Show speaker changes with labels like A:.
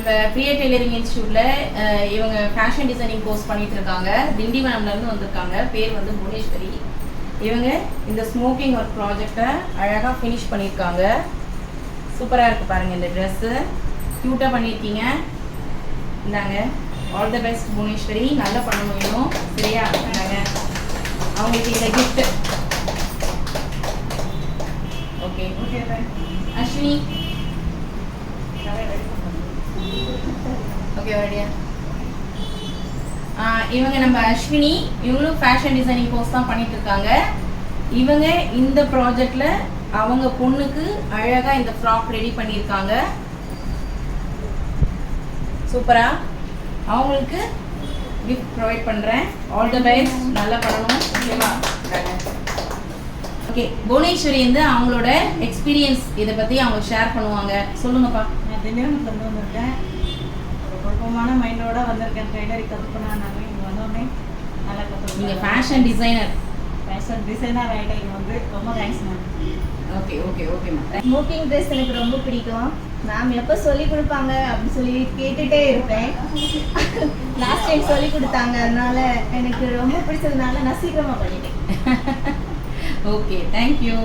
A: நம்ம பிரியா டெய்லரிங் இன்ஸ்டியூட்ல இவங்க fashion designing course பண்ணிட்டு இருக்காங்க. திண்டிவனம்ல இருந்து வந்திருக்காங்க. பேர் வந்து புவனேஸ்வரி. இவங்க இந்த ஸ்மோக்கிங் ஒர்க் ப்ராஜெக்டை அழகாக ஃபினிஷ் பண்ணியிருக்காங்க. சூப்பராக இருக்குது பாருங்கள். இந்த ட்ரெஸ்ஸு க்யூட்டாக பண்ணியிருக்கீங்க. இந்தாங்க, ஆல் த பெஸ்ட் புவனேஸ்வரி. நல்லா பண்ண முடியும். சரியா? இந்தாங்க அவங்களுக்கு இந்த gift. Okay okay. Ashwini okay ரெடியா? இவங்க நம்ம அஸ்வினி. இவங்களும் ஃபேஷன் டிசைனிங் கோர்ஸ் தான் பண்ணிட்டு இருக்காங்க. இவங்க இந்த ப்ராஜெக்ட்ல அவங்க பொண்ணுக்கு அழகா இந்த ஃப்ராக் ரெடி பண்ணியிருக்காங்க. சூப்பரா. அவங்களுக்கு கிஃப்ட் ப்ரொவைட் பண்ணுறேன். All the best. நல்லா பண்ணணும். ஓகேவா? ஓகே, புவனேஸ்வரி வந்து அவங்களோட எக்ஸ்பீரியன்ஸ் இதை பற்றி அவங்க ஷேர் பண்ணுவாங்க. சொல்லுங்கப்பா.
B: நான் திண்டிவனத்துலேருந்து வந்திருக்கேன். ஒரு குழப்பமான மைண்டோட வந்திருக்கேன். ட்ரெய்லரி கற்றுக்கணும். நாங்கள் இங்கே வந்தோடனே நல்லா கற்றுக்கணும்.
A: நீங்கள் ஃபேஷன் டிசைனர்
B: ஆகிட்டேன். இங்கே வந்து ரொம்ப தேங்க்ஸ் மேம்.
A: ஓகே ஓகே ஓகேம்மா.
C: ஸ்மோக்கிங் ட்ரெஸ் எனக்கு ரொம்ப பிடிக்கும். மேம் எப்போ சொல்லி கொடுப்பாங்க அப்படின்னு சொல்லி கேட்டுகிட்டே இருப்பேன். லாஸ்ட் டைம் சொல்லி கொடுத்தாங்க. அதனால எனக்கு ரொம்ப பிடிச்சதுனால நான் சீக்கிரமாக பண்ணிட்டேன்.
A: Okay, thank you.